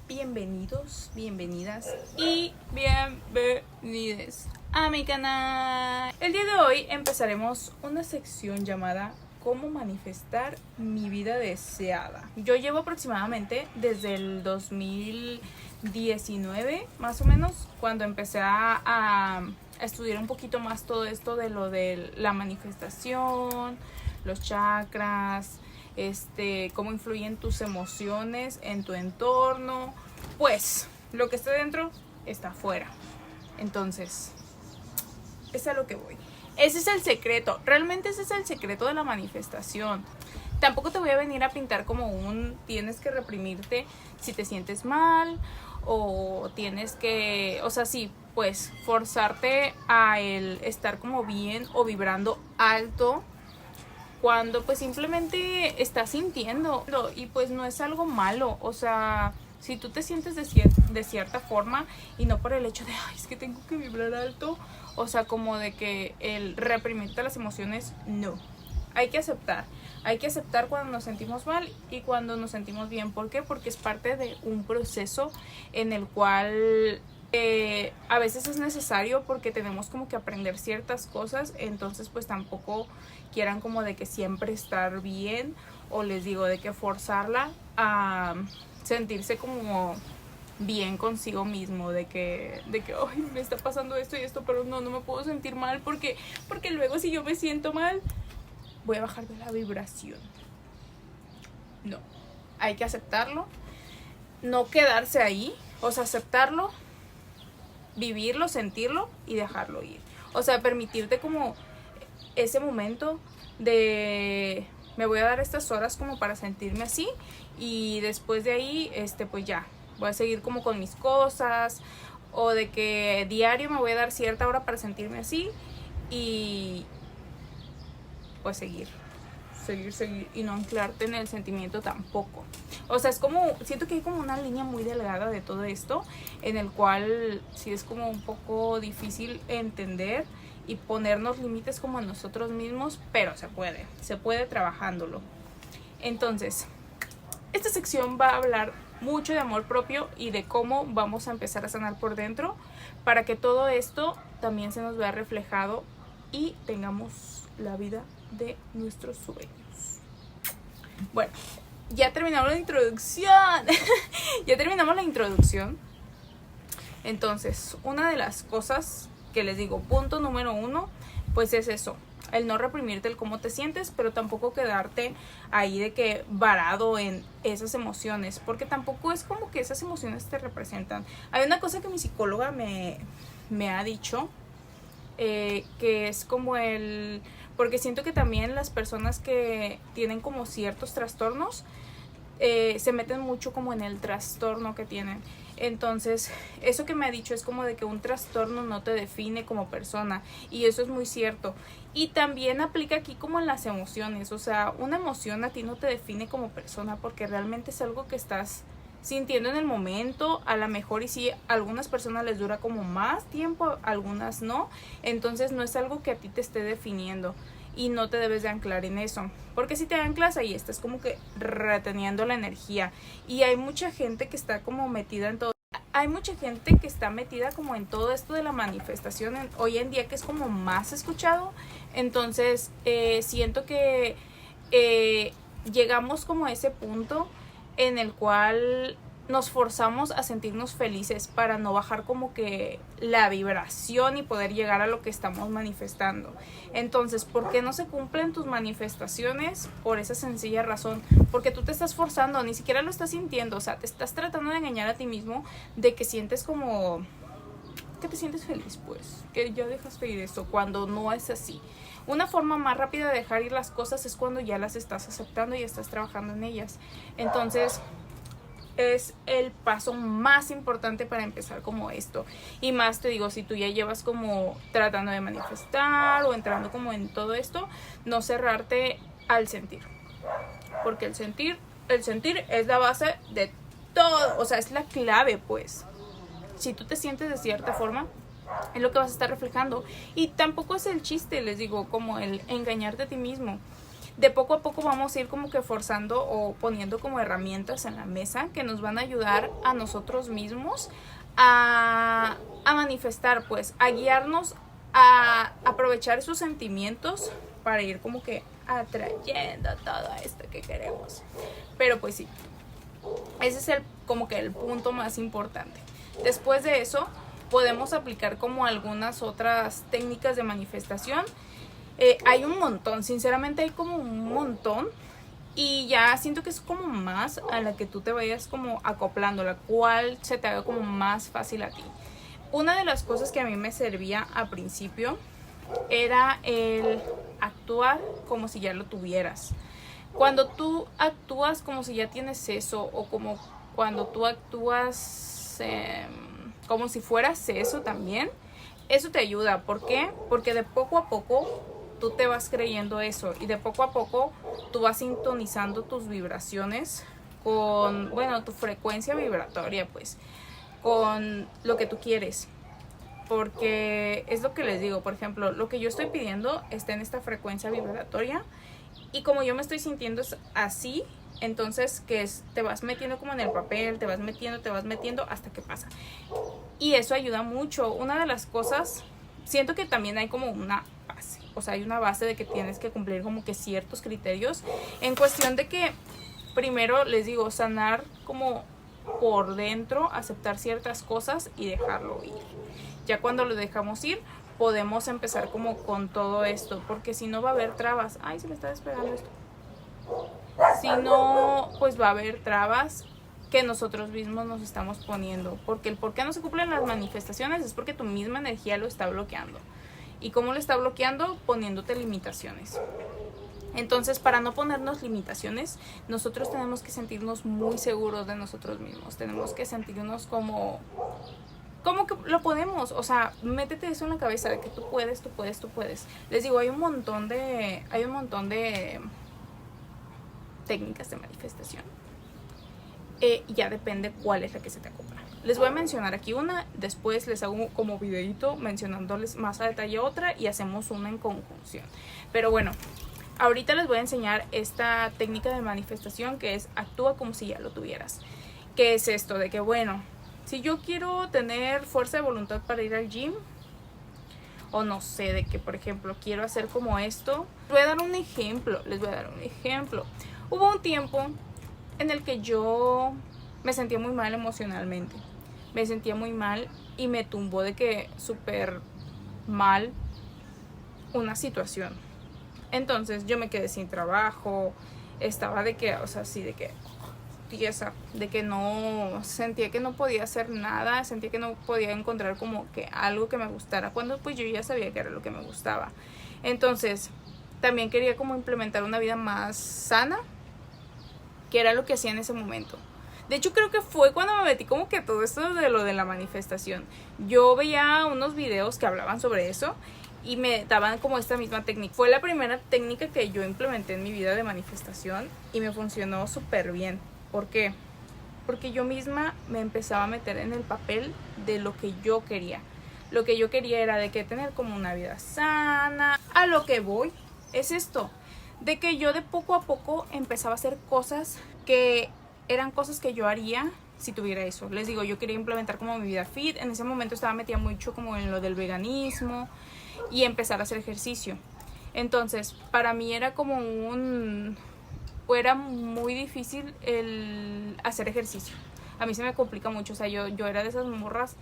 Bienvenidos, bienvenidas y bienvenides a mi canal. El día de hoy empezaremos una sección llamada ¿Cómo manifestar mi vida deseada? Yo llevo aproximadamente desde el 2019, más o menos, cuando empecé a estudiar un poquito más todo esto de lo de la manifestación, los chakras, cómo influyen tus emociones en tu entorno. Pues lo que está dentro está afuera. Entonces, es a lo que voy. Ese es el secreto. Realmente ese es el secreto de la manifestación. Tampoco te voy a venir a pintar como tienes que reprimirte si te sientes mal, o tienes que, o sea, sí, pues forzarte a el estar como bien o vibrando alto cuando pues simplemente estás sintiendo, y pues no es algo malo. O sea, si tú te sientes de cierta forma y no por el hecho de, ay, es que tengo que vibrar alto, o sea, como de que el reprimirte las emociones, no. Hay que aceptar cuando nos sentimos mal y cuando nos sentimos bien. ¿Por qué? Porque es parte de un proceso en el cual a veces es necesario, porque tenemos como que aprender ciertas cosas. Entonces pues tampoco quieran como de que siempre estar bien, o les digo de que forzarla a sentirse como bien consigo mismo, de que ay, me está pasando esto y esto, pero no me puedo sentir mal porque luego si yo me siento mal voy a bajar de la vibración. No, hay que aceptarlo, no quedarse ahí, o sea, aceptarlo, vivirlo, sentirlo y dejarlo ir. O sea, permitirte como ese momento de me voy a dar estas horas como para sentirme así, y después de ahí pues ya voy a seguir como con mis cosas, o de que diario me voy a dar cierta hora para sentirme así, y pues seguir y no anclarte en el sentimiento tampoco. O sea, es como, siento que hay como una línea muy delgada de todo esto, en el cual sí es como un poco difícil entender y ponernos límites como a nosotros mismos, pero se puede trabajándolo. Entonces, esta sección va a hablar mucho de amor propio y de cómo vamos a empezar a sanar por dentro para que todo esto también se nos vea reflejado y tengamos la vida de nuestros sueños. Bueno, ya terminamos la introducción. Entonces, una de las cosas que les digo, punto número 1, pues es eso, el no reprimirte el cómo te sientes, pero tampoco quedarte ahí de que varado en esas emociones, porque tampoco es como que esas emociones te representan. Hay una cosa que mi psicóloga me ha dicho, que es como porque siento que también las personas que tienen como ciertos trastornos se meten mucho como en el trastorno que tienen. Entonces, eso que me ha dicho es como de que un trastorno no te define como persona, y eso es muy cierto. Y también aplica aquí como en las emociones. O sea, una emoción a ti no te define como persona, porque realmente es algo que estás sintiendo en el momento. A lo mejor, y sí, a algunas personas les dura como más tiempo, algunas no. Entonces no es algo que a ti te esté definiendo, y no te debes de anclar en eso, porque si te anclas ahí estás como que reteniendo la energía. Y hay mucha gente que está como metida en todo. Hay mucha gente que está metida como en todo esto de la manifestación hoy en día, que es como más escuchado. Entonces siento que llegamos como a ese punto en el cual nos forzamos a sentirnos felices para no bajar como que la vibración y poder llegar a lo que estamos manifestando. Entonces, ¿por qué no se cumplen tus manifestaciones? Por esa sencilla razón, porque tú te estás forzando, ni siquiera lo estás sintiendo. O sea, te estás tratando de engañar a ti mismo de que sientes como que te sientes feliz, pues, que ya dejaste ir eso, cuando no es así. Una forma más rápida de dejar ir las cosas es cuando ya las estás aceptando y estás trabajando en ellas. Entonces, es el paso más importante para empezar como esto. Y más te digo, si tú ya llevas como tratando de manifestar o entrando como en todo esto, no cerrarte al sentir, porque el sentir es la base de todo, o sea, es la clave, pues. Si tú te sientes de cierta forma, es lo que vas a estar reflejando. Y tampoco es el chiste, les digo, como el engañarte a ti mismo. De poco a poco vamos a ir como que forzando o poniendo como herramientas en la mesa que nos van a ayudar a nosotros mismos a manifestar, pues, a guiarnos, a aprovechar esos sentimientos para ir como que atrayendo todo esto que queremos. Pero pues sí, ese es como que el punto más importante. Después de eso podemos aplicar como algunas otras técnicas de manifestación. Hay un montón, sinceramente hay como un montón. Y ya siento que es como más a la que tú te vayas como acoplando, la cual se te haga como más fácil a ti. Una de las cosas que a mí me servía al principio era el actuar como si ya lo tuvieras. Cuando tú actúas como si ya tienes eso, o como cuando tú actúas como si fueras eso también, eso te ayuda. ¿Por qué? Porque de poco a poco tú te vas creyendo eso y de poco a poco tú vas sintonizando tus vibraciones con, bueno, tu frecuencia vibratoria, pues, con lo que tú quieres. Porque es lo que les digo, por ejemplo, lo que yo estoy pidiendo está en esta frecuencia vibratoria y como yo me estoy sintiendo así, entonces te vas metiendo como en el papel, te vas metiendo hasta que pasa. Y eso ayuda mucho. Una de las cosas, siento que también hay como una base, o sea, hay una base de que tienes que cumplir como que ciertos criterios en cuestión de que, primero les digo, sanar como por dentro, aceptar ciertas cosas y dejarlo ir. Ya cuando lo dejamos ir, podemos empezar como con todo esto, porque si no va a haber trabas. Ay, se me está despegando esto. Si no, pues va a haber trabas que nosotros mismos nos estamos poniendo, porque el por qué no se cumplen las manifestaciones es porque tu misma energía lo está bloqueando. ¿Y cómo lo está bloqueando? Poniéndote limitaciones. Entonces, para no ponernos limitaciones, nosotros tenemos que sentirnos muy seguros de nosotros mismos. Tenemos que sentirnos como que lo podemos. O sea, métete eso en la cabeza de que tú puedes. Les digo, hay un montón de técnicas de manifestación. Ya depende cuál es la que se te acopla. Les voy a mencionar aquí una, después les hago como videito mencionándoles más a detalle otra y hacemos una en conjunción. Pero bueno, ahorita les voy a enseñar esta técnica de manifestación que es actúa como si ya lo tuvieras. ¿Qué es esto? De que bueno, si yo quiero tener fuerza de voluntad para ir al gym, o no sé, de que por ejemplo quiero hacer como esto, les voy a dar un ejemplo. Hubo un tiempo en el que yo me sentía muy mal emocionalmente. Me sentía muy mal y me tumbó de que súper mal una situación. Entonces yo me quedé sin trabajo, estaba de que, o sea, sí, de que tiesa, de que no, sentía que no podía hacer nada, sentía que no podía encontrar como que algo que me gustara, cuando pues yo ya sabía que era lo que me gustaba. Entonces también quería como implementar una vida más sana, que era lo que hacía en ese momento. De hecho, creo que fue cuando me metí como que todo esto de lo de la manifestación. Yo veía unos videos que hablaban sobre eso y me daban como esta misma técnica. Fue la primera técnica que yo implementé en mi vida de manifestación y me funcionó súper bien. ¿Por qué? Porque yo misma me empezaba a meter en el papel de lo que yo quería. Lo que yo quería era de que tener como una vida sana. A lo que voy es esto, de que yo de poco a poco empezaba a hacer cosas que eran cosas que yo haría si tuviera eso. Les digo, yo quería implementar como mi vida fit. En ese momento estaba metida mucho como en lo del veganismo y empezar a hacer ejercicio. Entonces, para mí era como era muy difícil el hacer ejercicio. A mí se me complica mucho, o sea, yo era de esas morras.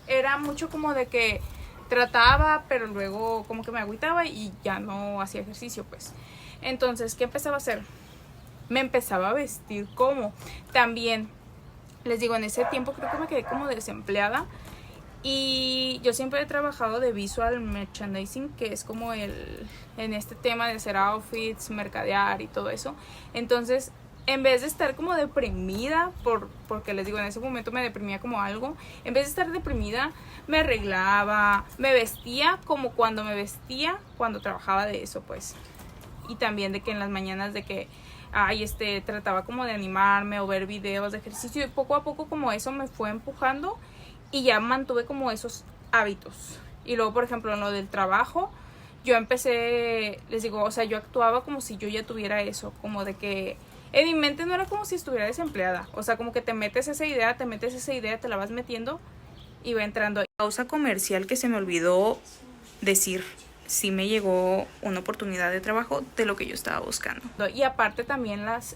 Era mucho como de que trataba, pero luego como que me agüitaba y ya no hacía ejercicio, pues. Entonces, ¿qué empezaba a hacer? Me empezaba a vestir como. También, les digo, en ese tiempo creo que me quedé como desempleada. Y yo siempre he trabajado de visual merchandising, que es como en este tema de hacer outfits, mercadear y todo eso. Entonces, en vez de estar como deprimida, porque les digo, en ese momento me deprimía como algo, en vez de estar deprimida, me arreglaba, me vestía como cuando me vestía cuando trabajaba de eso, pues. Y también de que en las mañanas de que trataba como de animarme o ver videos de ejercicio, y poco a poco como eso me fue empujando y ya mantuve como esos hábitos. Y luego, por ejemplo, en lo del trabajo, yo empecé, les digo, o sea, yo actuaba como si yo ya tuviera eso, como de que en mi mente no era como si estuviera desempleada, o sea, como que te metes esa idea, te la vas metiendo y va entrando. Pausa comercial que se me olvidó decir, sí me llegó una oportunidad de trabajo de lo que yo estaba buscando. Y aparte también las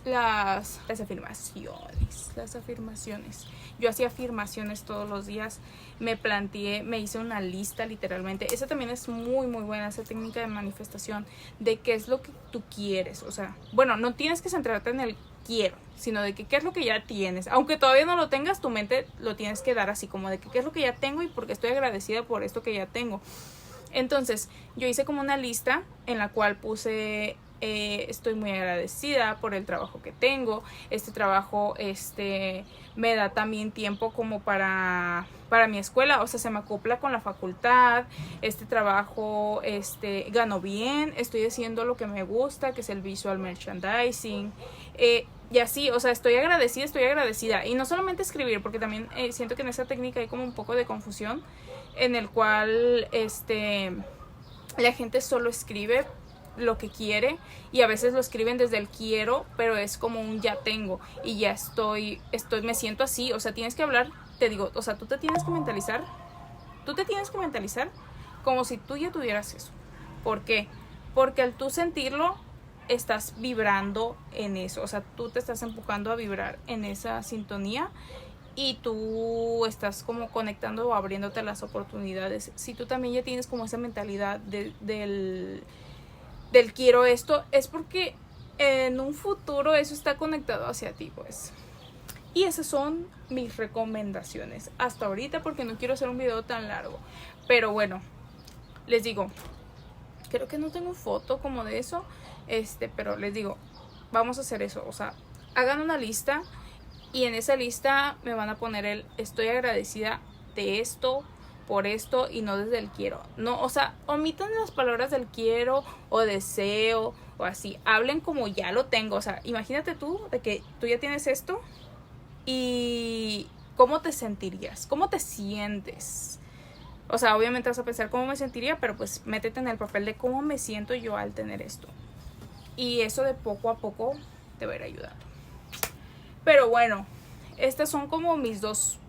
afirmaciones. Yo hacía afirmaciones todos los días, me planteé, me hice una lista literalmente. Esa también es muy muy buena, esa técnica de manifestación, de qué es lo que tú quieres. O sea, bueno, no tienes que centrarte en el quiero, sino de que qué es lo que ya tienes. Aunque todavía no lo tengas, tu mente lo tienes que dar así, como de que qué es lo que ya tengo y porque estoy agradecida por esto que ya tengo. Entonces, yo hice como una lista en la cual puse, estoy muy agradecida por el trabajo que tengo. Este trabajo me da también tiempo como para mi escuela, o sea, se me acopla con la facultad. Este trabajo gano bien, estoy haciendo lo que me gusta, que es el visual merchandising. Y así, o sea, estoy agradecida. Y no solamente escribir, porque también siento que en esa técnica hay como un poco de confusión, en el cual la gente solo escribe lo que quiere y a veces lo escriben desde el quiero, pero es como un ya tengo y ya me siento así. O sea, tienes que hablar, te digo, o sea, tú te tienes que mentalizar como si tú ya tuvieras eso. ¿Por qué? Porque al tú sentirlo estás vibrando en eso, o sea, tú te estás empujando a vibrar en esa sintonía y tú estás como conectando o abriéndote las oportunidades. Si tú también ya tienes como esa mentalidad del quiero esto, es porque en un futuro eso está conectado hacia ti, pues. Y esas son mis recomendaciones hasta ahorita, porque no quiero hacer un video tan largo. Pero bueno, les digo, creo que no tengo foto como de eso, pero les digo, vamos a hacer eso. O sea, hagan una lista y en esa lista me van a poner estoy agradecida de esto, por esto, y no desde el quiero. No, o sea, omitan las palabras del quiero o deseo o así. Hablen como ya lo tengo. O sea, imagínate tú de que tú ya tienes esto y cómo te sentirías, cómo te sientes. O sea, obviamente vas a pensar cómo me sentiría, pero pues métete en el papel de cómo me siento yo al tener esto. Y eso de poco a poco te va a ir ayudando. Pero bueno, estos son como mis dos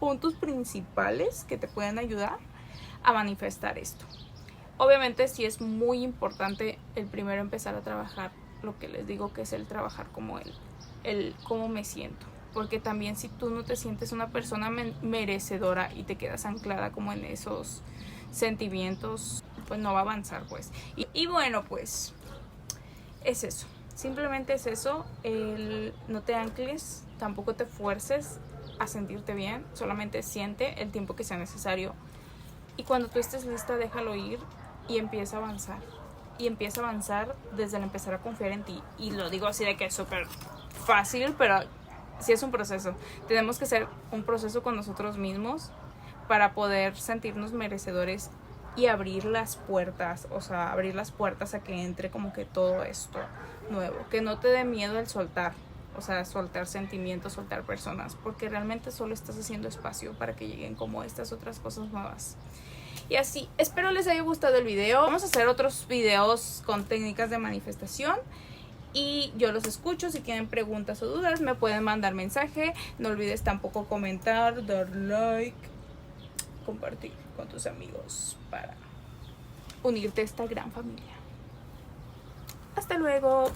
puntos principales que te pueden ayudar a manifestar esto. Obviamente sí es muy importante el primero empezar a trabajar lo que les digo, que es el trabajar como el cómo me siento. Porque también si tú no te sientes una persona merecedora y te quedas anclada como en esos sentimientos, pues no va a avanzar, pues. Y bueno, pues es eso. Simplemente es eso, no te ancles, tampoco te fuerces a sentirte bien, solamente siente el tiempo que sea necesario y cuando tú estés lista déjalo ir y empieza a avanzar. Y empieza a avanzar desde el empezar a confiar en ti. Y lo digo así de que es súper fácil, pero sí es un proceso. Tenemos que hacer un proceso con nosotros mismos para poder sentirnos merecedores y abrir las puertas, o sea, abrir las puertas a que entre como que todo esto nuevo, que no te dé miedo el soltar, o sea, soltar sentimientos, soltar personas, porque realmente solo estás haciendo espacio para que lleguen como estas otras cosas nuevas. Y así, espero les haya gustado el video. Vamos a hacer otros videos con técnicas de manifestación y yo los escucho. Si tienen preguntas o dudas me pueden mandar mensaje. No olvides tampoco comentar, dar like, compartir con tus amigos para unirte a esta gran familia. Hasta luego.